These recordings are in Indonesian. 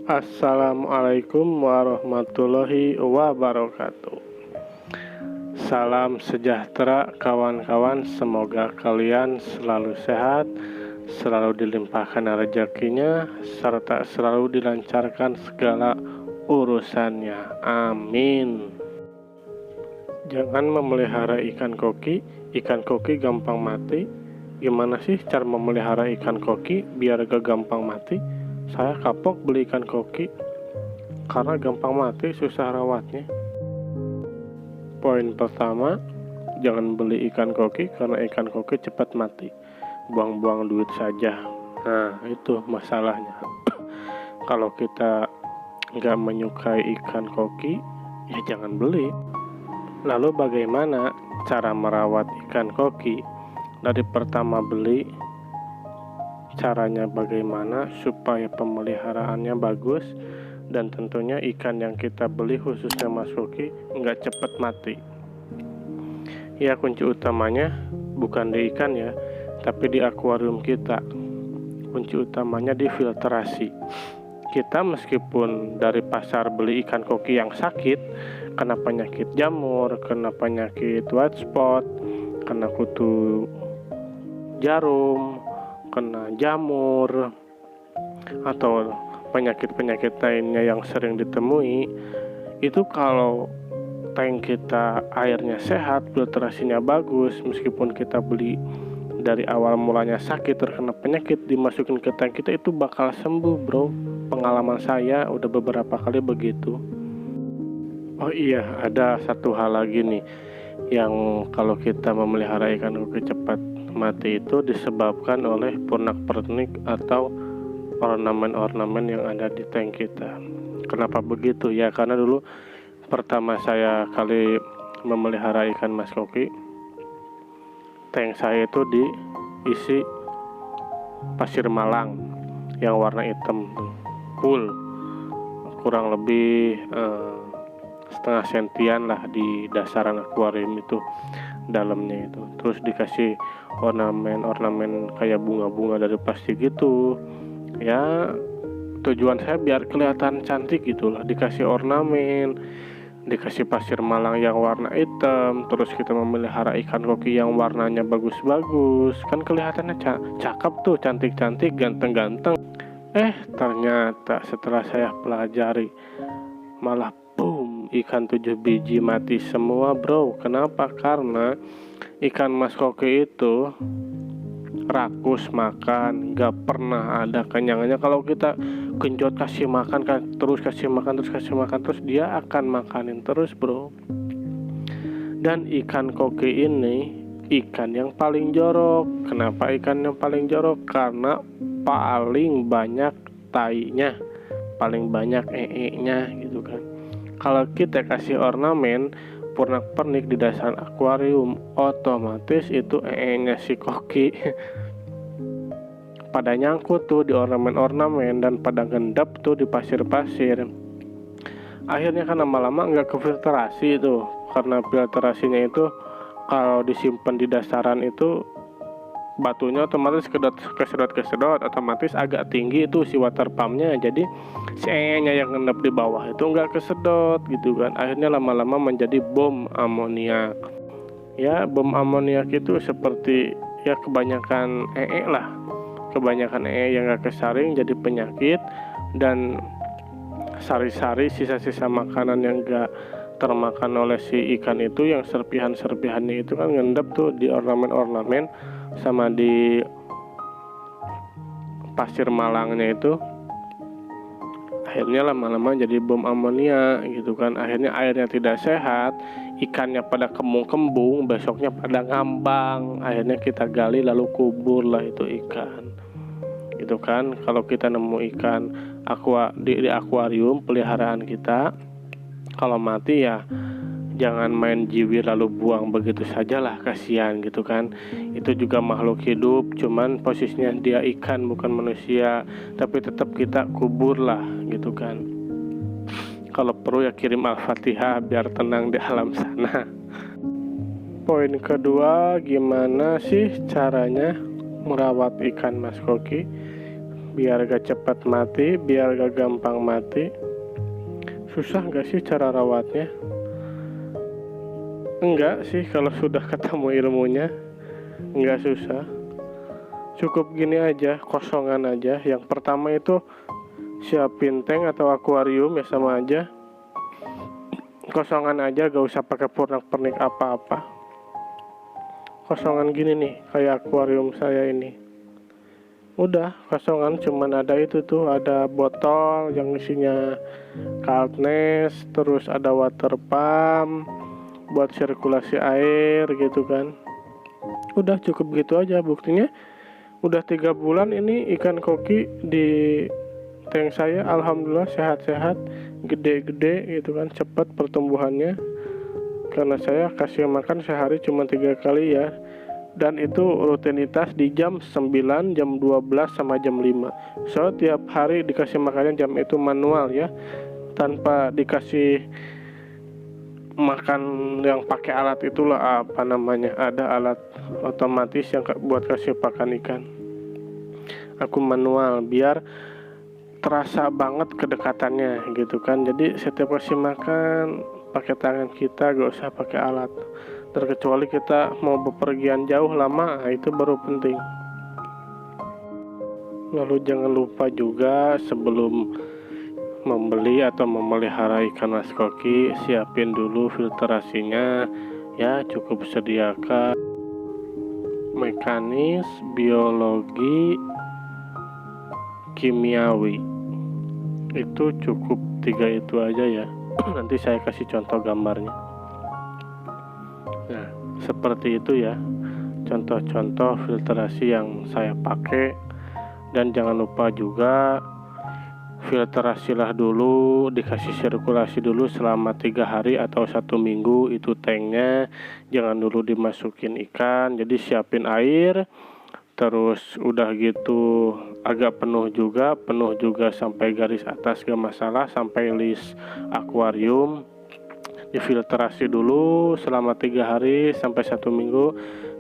Assalamualaikum warahmatullahi wabarakatuh. Salam sejahtera kawan-kawan, semoga kalian selalu sehat, selalu dilimpahkan rezekinya, serta selalu dilancarkan segala urusannya. Amin. Jangan memelihara ikan koki gampang mati. Gimana sih cara memelihara ikan koki biar gak gampang mati? Saya kapok beli ikan koki karena gampang mati, susah rawatnya. Poin pertama, jangan beli ikan koki karena ikan koki cepat mati. Buang-buang duit saja. Nah, itu masalahnya. Kalau kita nggak menyukai ikan koki, ya jangan beli. Lalu bagaimana cara merawat ikan koki? Dari pertama beli, caranya bagaimana supaya pemeliharaannya bagus, dan tentunya ikan yang kita beli khususnya Mas Koki nggak cepat mati. Ya, kunci utamanya bukan di ikan ya, tapi di akuarium kita. Kunci utamanya di filtrasi. Kita meskipun dari pasar beli ikan koki yang sakit, kena penyakit jamur, kena penyakit white spot, kena kutu jarum, kena jamur, atau penyakit-penyakit lainnya yang sering ditemui, itu kalau tank kita airnya sehat, filtrasinya bagus, meskipun kita beli dari awal mulanya sakit, terkena penyakit, dimasukin ke tank kita itu bakal sembuh, bro. Pengalaman saya udah beberapa kali begitu. Oh iya, ada satu hal lagi nih, yang kalau kita memelihara ikan koki cepat mati itu disebabkan oleh pernak-pernik atau ornamen-ornamen yang ada di tank kita. Kenapa begitu? Ya karena dulu pertama saya kali memelihara ikan mas koki, tank saya itu diisi pasir malang yang warna hitam full, kurang lebih setengah sentian lah di dasaran akuarium itu, dalamnya itu. Terus dikasih ornamen kayak bunga-bunga dari plastik gitu. Ya tujuan saya biar kelihatan cantik gitulah, dikasih ornamen, dikasih pasir malang yang warna hitam. Terus kita memelihara ikan koki yang warnanya bagus-bagus, kan kelihatannya cakep tuh, cantik-cantik, ganteng-ganteng. Ternyata setelah saya pelajari, malah boom, ikan 7 biji mati semua, bro. Kenapa? Karena ikan mas koki itu rakus makan, gak pernah ada kenyangnya. Kalau kita genjot kasih makan terus dia akan makanin terus, bro. Dan ikan koki ini ikan yang paling jorok. Kenapa ikan yang paling jorok? Karena paling banyak tainya, paling banyak nya gitu kan. Kalau kita kasih ornamen pernak-pernik di dasar akuarium, otomatis itu nya si koki pada nyangkut tuh di ornamen-ornamen dan pada gendap tuh di pasir-pasir. Akhirnya kan lama-lama nggak kefiltrasi itu, karena filtrasinya itu kalau disimpan di dasaran itu batunya otomatis kesedot, otomatis agak tinggi itu si water pumpnya, jadi si nya yang ngendap di bawah itu nggak kesedot gitu kan. Akhirnya lama-lama menjadi bom amoniak. Ya, bom amoniak itu seperti ya kebanyakan lah, kebanyakan yang nggak kesaring jadi penyakit, dan sari-sari sisa-sisa makanan yang nggak termakan oleh si ikan itu, yang serpihan-serpihannya itu kan ngendap tuh di ornamen-ornamen sama di pasir malangnya itu. Akhirnya lama-lama jadi bom amonia gitu kan. Akhirnya airnya tidak sehat, ikannya pada kembung-kembung, besoknya pada ngambang. Akhirnya kita gali lalu kubur lah itu ikan gitu kan. Kalau kita nemu ikan di akuarium peliharaan kita, kalau mati ya jangan main jiwir lalu buang begitu saja lah, kasihan gitu kan. Itu juga makhluk hidup, cuman posisinya dia ikan bukan manusia, tapi tetap kita kubur lah gitu kan. Kalau perlu ya kirim Al-Fatihah biar tenang di alam sana. Poin kedua, gimana sih caranya merawat ikan mas koki? biar gak cepat mati, biar gak gampang mati. Susah gak sih cara rawatnya? Enggak sih, kalau sudah ketemu ilmunya enggak susah. Cukup gini aja, kosongan aja. Yang pertama itu siapin tank atau akuarium, ya sama aja. Kosongan aja, gak usah pakai pernak-pernik apa-apa. Kosongan gini nih, kayak akuarium saya ini. Udah kosongan, cuman ada itu tuh, ada botol yang isinya coldness, terus ada water pump buat sirkulasi air gitu kan. Udah cukup gitu aja. Buktinya udah 3 bulan ini ikan koki di tank saya alhamdulillah sehat-sehat, gede-gede gitu kan, cepat pertumbuhannya. Karena saya kasih makan sehari cuma 3 kali ya. Dan itu rutinitas di jam 9, jam 12 sama jam 5. So tiap hari dikasih makannya jam itu manual ya, tanpa dikasih makan yang pakai alat itulah, apa namanya, ada alat otomatis yang buat kasih pakan ikan. Aku manual biar terasa banget kedekatannya gitu kan. Jadi setiap kasih makan pakai tangan kita, gak usah pakai alat. Terkecuali kita mau bepergian jauh lama, itu baru penting. Lalu jangan lupa juga sebelum membeli atau memelihara ikan mas koki, siapin dulu filtrasinya ya. Cukup sediakan mekanis, biologi, kimiawi, itu cukup 3 itu aja ya. Nanti saya kasih contoh gambarnya. Nah seperti itu ya, contoh-contoh filtrasi yang saya pakai. Dan jangan lupa juga filtrasilah dulu, dikasih sirkulasi dulu selama 3 hari atau 1 minggu itu tanknya. Jangan dulu dimasukin ikan. Jadi siapin air, terus udah gitu agak penuh juga sampai garis atas gak masalah, sampai list akuarium. Difiltrasi dulu selama 3 hari sampai 1 minggu.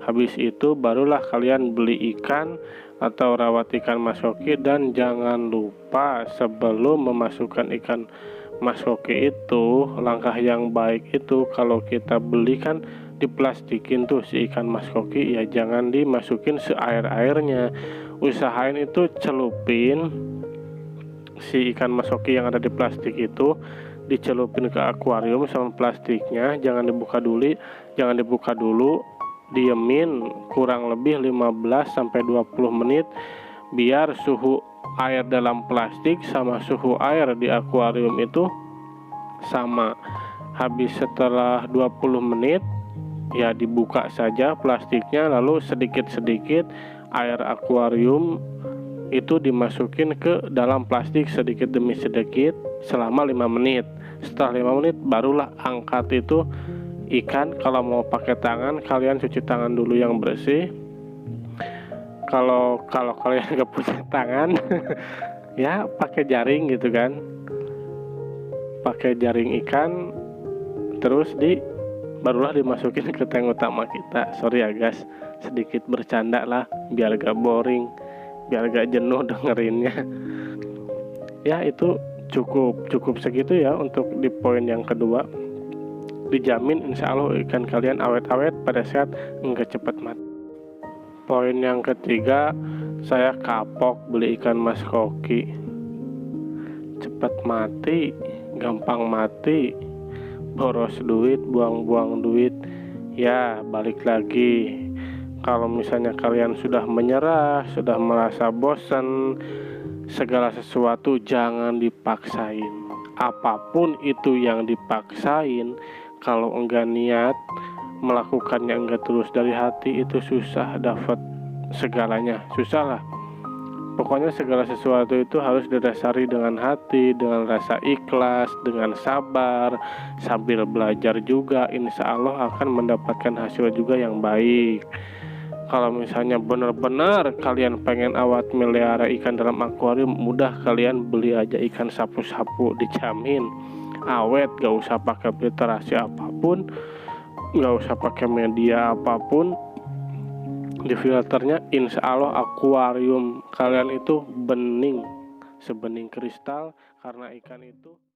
Habis itu barulah kalian beli ikan atau rawat ikan mas koki. Dan jangan lupa sebelum memasukkan ikan mas koki itu, langkah yang baik itu kalau kita beli kan diplastikin tuh si ikan mas koki ya, jangan dimasukin seair-airnya. Usahain itu celupin si ikan mas koki yang ada di plastik itu, dicelupin ke akuarium sama plastiknya. Jangan dibuka dulu, diemin kurang lebih 15-20 menit biar suhu air dalam plastik sama suhu air di akuarium itu sama. Habis setelah 20 menit ya dibuka saja plastiknya, lalu sedikit-sedikit air akuarium itu dimasukin ke dalam plastik sedikit demi sedikit selama 5 menit. Setelah 5 menit barulah angkat itu ikan. Kalau mau pakai tangan, kalian cuci tangan dulu yang bersih. Kalau kalian nggak punya tangan ya pakai jaring gitu kan, pakai jaring ikan, terus barulah dimasukin ke tank utama kita. Sorry ya guys, sedikit bercanda lah biar gak boring, biar gak jenuh dengerinnya. Ya itu cukup segitu ya untuk di poin yang kedua. Dijamin insya Allah ikan kalian awet-awet, pada saat enggak cepat mati. Poin yang ketiga, saya kapok beli ikan mas koki. Cepat mati, gampang mati, boros duit, buang-buang duit. Ya balik lagi, kalau misalnya kalian sudah menyerah, sudah merasa bosan, segala sesuatu jangan dipaksain. Apapun itu yang dipaksain, kalau enggak niat melakukannya, enggak tulus dari hati, itu susah dapat segalanya, susah lah. Pokoknya segala sesuatu itu harus didasari dengan hati, dengan rasa ikhlas, dengan sabar, sambil belajar juga. Insya Allah akan mendapatkan hasil juga yang baik. Kalau misalnya benar-benar kalian pengen awet melihara ikan dalam akuarium, mudah, kalian beli aja ikan sapu-sapu, dijamin awet. Gak usah pakai filtrasi apapun, gak usah pakai media apapun, di filternya, insya Allah akuarium kalian itu bening, sebening kristal, karena ikan itu